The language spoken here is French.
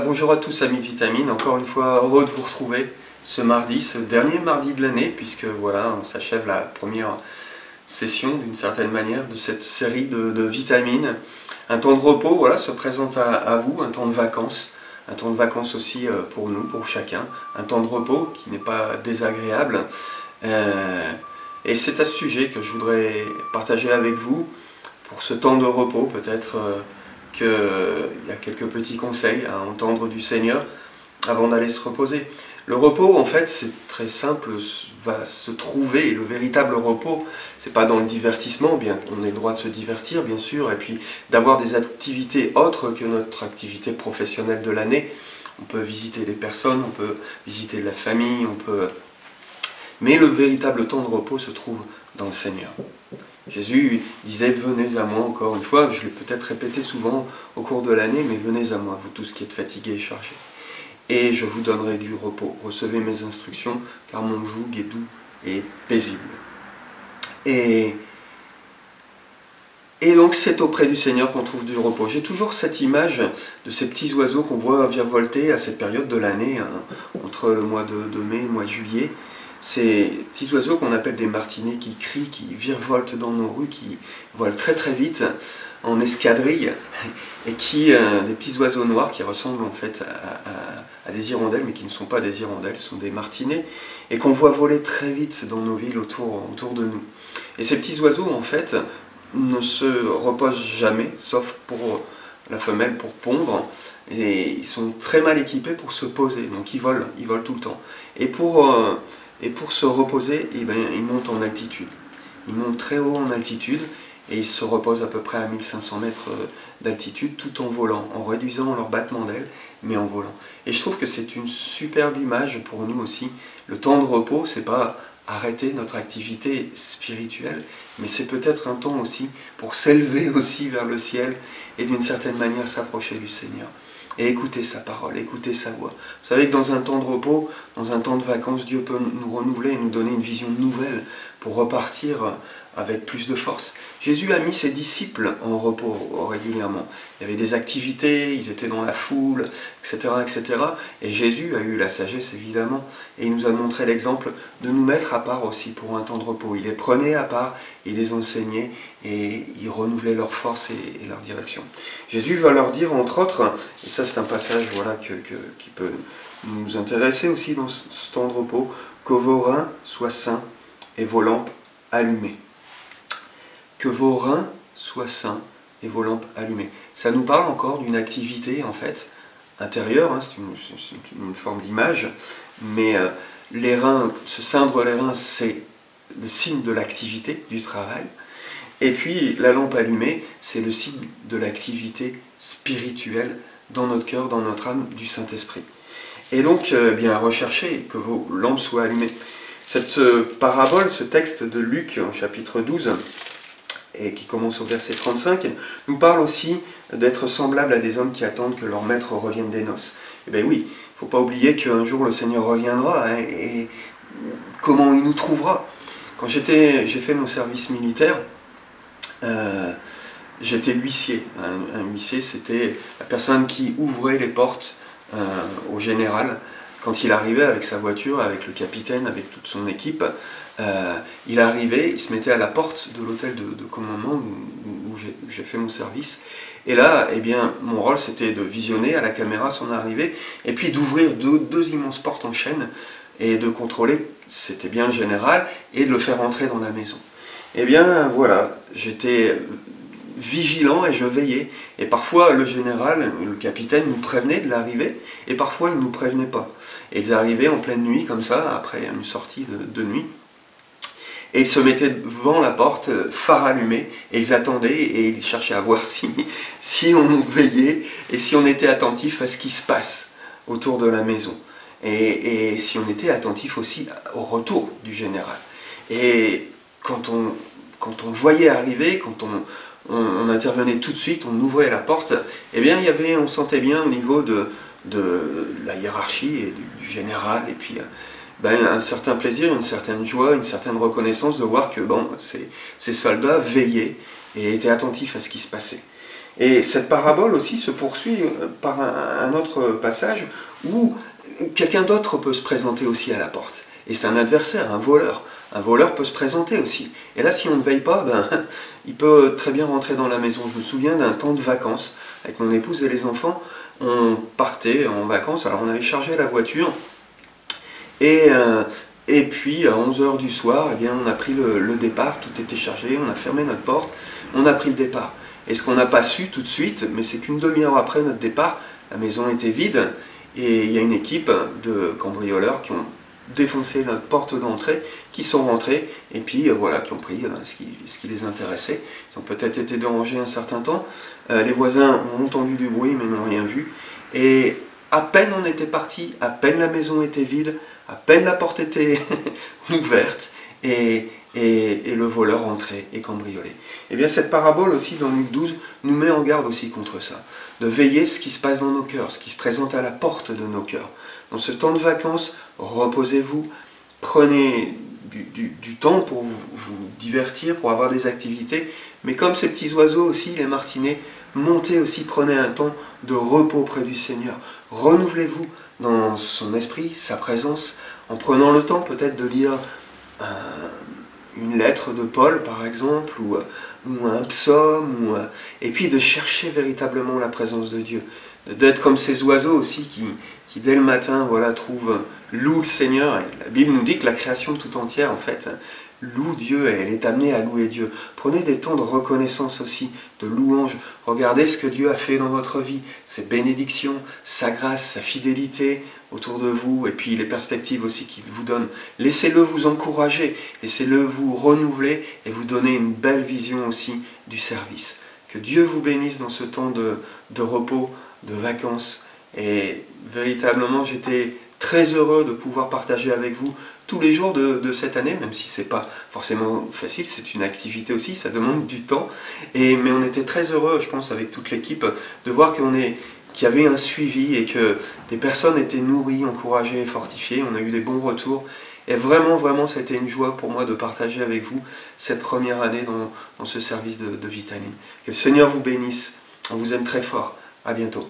bonjour à tous amis de Vitamine, encore une fois heureux de vous retrouver ce mardi, ce dernier mardi de l'année, puisque voilà, on s'achève la première session d'une certaine manière de cette série de Vitamine. Un temps de repos voilà, se présente à vous, un temps de vacances aussi pour nous, pour chacun, un temps de repos qui n'est pas désagréable. Et c'est à ce sujet que je voudrais partager avec vous, pour ce temps de repos peut-être qu'il y a quelques petits conseils à entendre du Seigneur avant d'aller se reposer. Le repos, en fait, c'est très simple, va se trouver, le véritable repos, c'est pas dans le divertissement, bien qu'on ait le droit de se divertir, bien sûr, et puis d'avoir des activités autres que notre activité professionnelle de l'année. On peut visiter des personnes, on peut visiter la famille, mais le véritable temps de repos se trouve dans le Seigneur. Jésus disait « Venez à moi » encore une fois, je l'ai peut-être répété souvent au cours de l'année, mais « Venez à moi, vous tous qui êtes fatigués et chargés, et je vous donnerai du repos. Recevez mes instructions, car mon joug est doux et paisible. » Et donc c'est auprès du Seigneur qu'on trouve du repos. J'ai toujours cette image de ces petits oiseaux qu'on voit virevolter à cette période de l'année, hein, entre le mois de mai et le mois de juillet. Ces petits oiseaux qu'on appelle des martinets qui crient, qui virevoltent dans nos rues, qui volent très très vite en escadrille, et des petits oiseaux noirs qui ressemblent en fait à des hirondelles, mais qui ne sont pas des hirondelles, ce sont des martinets, et qu'on voit voler très vite dans nos villes autour de nous. Et ces petits oiseaux en fait ne se reposent jamais, sauf pour la femelle pour pondre, et ils sont très mal équipés pour se poser, donc ils volent tout le temps. Et pour se reposer, eh bien, ils montent en altitude. Ils montent très haut en altitude et ils se reposent à peu près à 1500 mètres d'altitude tout en volant, en réduisant leur battement d'ailes, mais en volant. Et je trouve que c'est une superbe image pour nous aussi. Le temps de repos, c'est pas arrêter notre activité spirituelle, mais c'est peut-être un temps aussi pour s'élever aussi vers le ciel et d'une certaine manière s'approcher du Seigneur. Et écouter sa parole, écouter sa voix. Vous savez que dans un temps de repos, dans un temps de vacances, Dieu peut nous renouveler et nous donner une vision nouvelle pour repartir avec plus de force. Jésus a mis ses disciples en repos régulièrement. Il y avait des activités, ils étaient dans la foule, etc., etc. Et Jésus a eu la sagesse, évidemment, et il nous a montré l'exemple de nous mettre à part aussi pour un temps de repos. Il les prenait à part, il les enseignait, et il renouvelait leur force et leur direction. Jésus va leur dire, entre autres, et ça c'est un passage voilà, qui peut nous intéresser aussi dans ce temps de repos, que vos reins soient sains et vos lampes allumées. Que vos reins soient sains et vos lampes allumées. Ça nous parle encore d'une activité en fait intérieure, hein, c'est une forme d'image, mais les reins, se ceindre les reins, c'est le signe de l'activité, du travail. Et puis la lampe allumée, c'est le signe de l'activité spirituelle dans notre cœur, dans notre âme, du Saint-Esprit. Et donc, bien recherchez que vos lampes soient allumées. Cette parabole, ce texte de Luc, en chapitre 12, et qui commence au verset 35, nous parle aussi d'être semblable à des hommes qui attendent que leur maître revienne des noces. Eh bien oui, il ne faut pas oublier qu'un jour le Seigneur reviendra, hein, et comment il nous trouvera. Quand j'ai fait mon service militaire, j'étais huissier. Un huissier, c'était la personne qui ouvrait les portes au général. Quand il arrivait avec sa voiture, avec le capitaine, avec toute son équipe, il arrivait, il se mettait à la porte de l'hôtel de commandement où j'ai fait mon service. Et là, eh bien, mon rôle, c'était de visionner à la caméra son arrivée, et puis d'ouvrir deux immenses portes en chaîne, et de contrôler, c'était bien le général, et de le faire entrer dans la maison. Eh bien, voilà, j'étais vigilant et je veillais. Et parfois, le général, le capitaine, nous prévenait de l'arrivée, et parfois, il ne nous prévenait pas. Et ils arrivaient en pleine nuit, comme ça, après une sortie de nuit, et ils se mettaient devant la porte, phare allumé, et ils attendaient, et ils cherchaient à voir si on veillait, et si on était attentif à ce qui se passe autour de la maison. Et si on était attentif aussi au retour du général. Et quand on le voyait arriver, quand on intervenait tout de suite, on ouvrait la porte, eh bien, on sentait bien au niveau de la hiérarchie et du général, et puis un certain plaisir, une certaine joie, une certaine reconnaissance de voir que bon, ces soldats veillaient et étaient attentifs à ce qui se passait. Et cette parabole aussi se poursuit par un autre passage où quelqu'un d'autre peut se présenter aussi à la porte. Et c'est un adversaire, un voleur. Un voleur peut se présenter aussi. Et là, si on ne veille pas, il peut très bien rentrer dans la maison. Je me souviens d'un temps de vacances avec mon épouse et les enfants. On partait en vacances, alors on avait chargé la voiture. Et puis à 11 h du soir, eh bien, on a pris le départ, tout était chargé, on a fermé notre porte, on a pris le départ. Et ce qu'on n'a pas su tout de suite, mais c'est qu'une demi-heure après notre départ, la maison était vide, et il y a une équipe de cambrioleurs qui ont défoncé notre porte d'entrée, qui sont rentrés, et puis voilà, qui ont pris ce qui les intéressait. Ils ont peut-être été dérangés un certain temps, les voisins ont entendu du bruit mais n'ont rien vu, et à peine on était parti, à peine la maison était vide, à peine la porte était ouverte, et le voleur entrait et cambriolait. Et bien cette parabole aussi dans Luc 12 nous met en garde aussi contre ça, de veiller ce qui se passe dans nos cœurs, ce qui se présente à la porte de nos cœurs. Dans ce temps de vacances, reposez-vous, prenez du temps pour vous divertir, pour avoir des activités, mais comme ces petits oiseaux aussi, les martinets, montez aussi, prenez un temps de repos près du Seigneur. Renouvelez-vous dans son esprit, sa présence, en prenant le temps peut-être de lire une lettre de Paul par exemple, ou un psaume, et puis de chercher véritablement la présence de Dieu, d'être comme ces oiseaux aussi qui dès le matin voilà, louent le Seigneur. Et la Bible nous dit que la création tout entière en fait loue Dieu et elle est amenée à louer Dieu. Prenez des temps de reconnaissance aussi, de louange. Regardez ce que Dieu a fait dans votre vie, ses bénédictions, sa grâce, sa fidélité autour de vous, et puis les perspectives aussi qu'il vous donne. Laissez-le vous encourager, laissez-le vous renouveler et vous donner une belle vision aussi du service. Que Dieu vous bénisse dans ce temps de repos, de vacances. Et véritablement, j'étais très heureux de pouvoir partager avec vous tous les jours de cette année, même si ce n'est pas forcément facile, c'est une activité aussi, ça demande du temps. Mais on était très heureux, je pense, avec toute l'équipe, de voir qu'il y avait un suivi et que des personnes étaient nourries, encouragées, fortifiées. On a eu des bons retours. Et vraiment, vraiment, c'était une joie pour moi de partager avec vous cette première année dans ce service de Vitaline. Que le Seigneur vous bénisse. On vous aime très fort. À bientôt.